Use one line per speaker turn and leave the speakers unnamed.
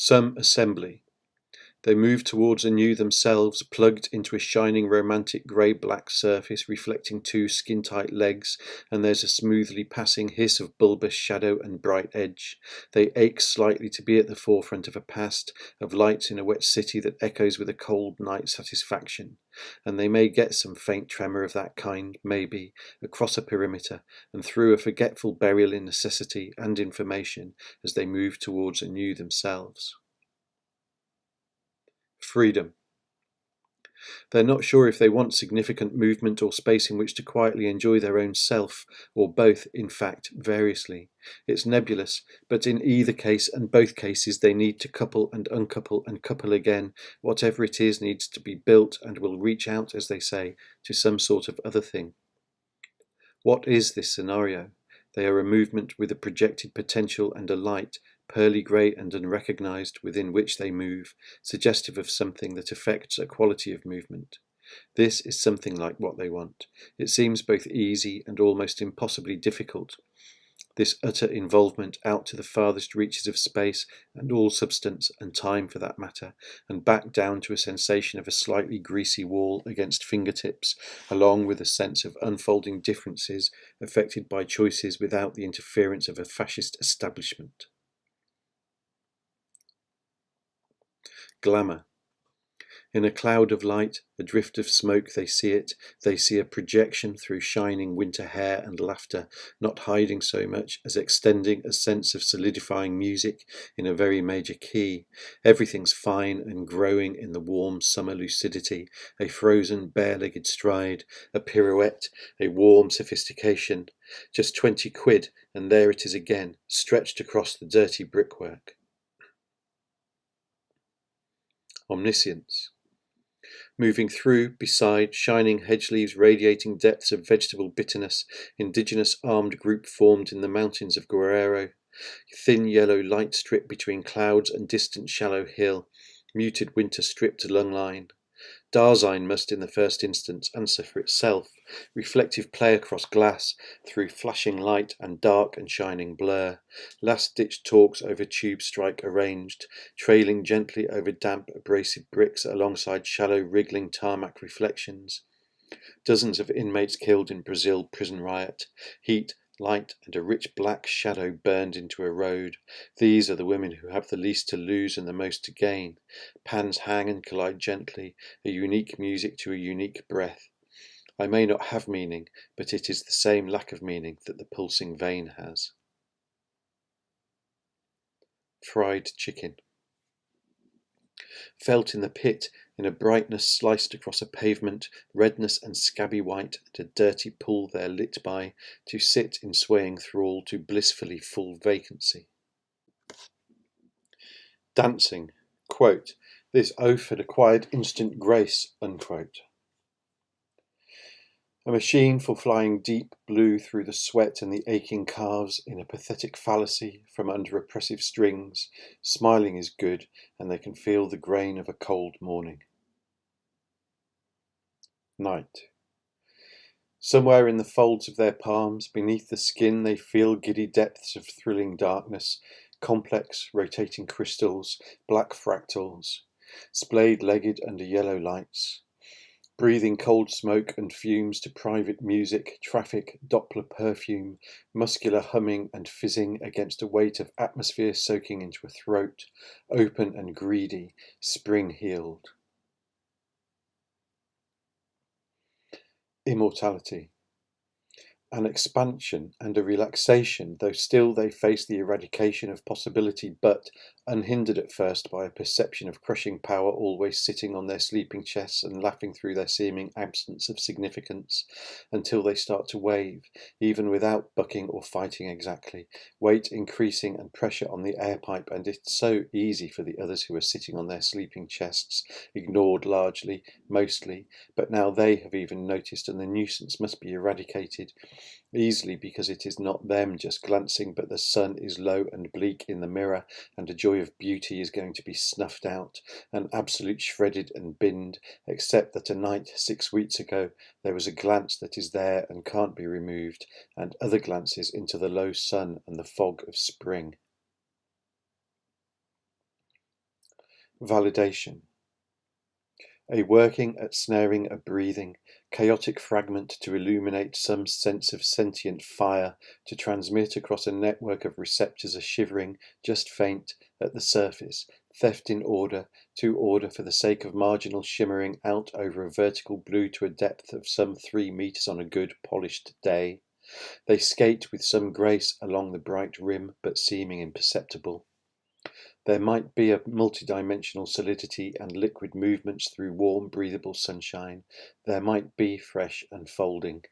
Some assembly. They move towards a new themselves, plugged into a shining romantic grey-black surface reflecting two skin-tight legs, and there's a smoothly passing hiss of bulbous shadow and bright edge. They ache slightly to be at the forefront of a past, of lights in a wet city that echoes with a cold night satisfaction. And they may get some faint tremor of that kind, maybe, across a perimeter, and through a forgetful burial in necessity and information, as they move towards a new themselves. Freedom. They're not sure if they want significant movement or space in which to quietly enjoy their own self, or both, in fact, variously. It's nebulous, but in either case and both cases they need to couple and uncouple and couple again. Whatever it is needs to be built and will reach out, as they say, to some sort of other thing. What is this scenario? They are a movement with a projected potential and a light, pearly grey and unrecognised, within which they move, suggestive of something that affects a quality of movement. This is something like what they want. It seems both easy and almost impossibly difficult. This utter involvement out to the farthest reaches of space and all substance and time for that matter, and back down to a sensation of a slightly greasy wall against fingertips, along with a sense of unfolding differences affected by choices without the interference of a fascist establishment. Glamour. In a cloud of light, a drift of smoke, they see it. They see a projection through shining winter hair and laughter, not hiding so much as extending a sense of solidifying music in a very major key. Everything's fine and growing in the warm summer lucidity, a frozen bare-legged stride, a pirouette, a warm sophistication. Just 20 quid, and there it is again, stretched across the dirty brickwork. Omniscience. Moving through, beside, shining hedge leaves radiating depths of vegetable bitterness, indigenous armed group formed in the mountains of Guerrero, thin yellow light strip between clouds and distant shallow hill, muted winter stripped lung line. Dasein must in the first instance answer for itself, reflective play across glass, through flashing light and dark and shining blur, last-ditch talks over tube strike arranged, trailing gently over damp abrasive bricks alongside shallow wriggling tarmac reflections. Dozens of inmates killed in Brazil prison riot, heat, light and a rich black shadow burned into a road. These are the women who have the least to lose and the most to gain. Pans hang and collide gently, a unique music to a unique breath. I may not have meaning, but it is the same lack of meaning that the pulsing vein has. Fried chicken. Felt in the pit, in a brightness sliced across a pavement, redness and scabby white, and a dirty pool there lit by, to sit in swaying thrall to blissfully full vacancy. Dancing. Quote, this oaf had acquired instant grace, unquote. A machine for flying deep blue through the sweat and the aching calves in a pathetic fallacy from under oppressive strings. Smiling is good, and they can feel the grain of a cold morning. Night. Somewhere in the folds of their palms, beneath the skin, they feel giddy depths of thrilling darkness, complex, rotating crystals, black fractals, splayed-legged under yellow lights. Breathing cold smoke and fumes to private music, traffic, Doppler perfume, muscular humming and fizzing against a weight of atmosphere soaking into a throat, open and greedy, spring-heeled. Immortality. An expansion and a relaxation, though still they face the eradication of possibility, but unhindered at first by a perception of crushing power always sitting on their sleeping chests and laughing through their seeming absence of significance, until they start to wave, even without bucking or fighting exactly, weight increasing and pressure on the air pipe, and it's so easy for the others who are sitting on their sleeping chests, ignored largely, mostly, but now they have even noticed, and the nuisance must be eradicated. Easily, because it is not them just glancing, but the sun is low and bleak in the mirror, and a joy of beauty is going to be snuffed out, an absolute shredded and binned, except that a night 6 weeks ago there was a glance that is there and can't be removed, and other glances into the low sun and the fog of spring. Validation. A working at snaring a breathing, chaotic fragment to illuminate some sense of sentient fire, to transmit across a network of receptors a shivering, just faint, at the surface, theft in order, to order for the sake of marginal shimmering out over a vertical blue to a depth of some 3 meters on a good, polished day. They skate with some grace along the bright rim, but seeming imperceptible. There might be a multidimensional solidity and liquid movements through warm, breathable sunshine. There might be fresh unfolding.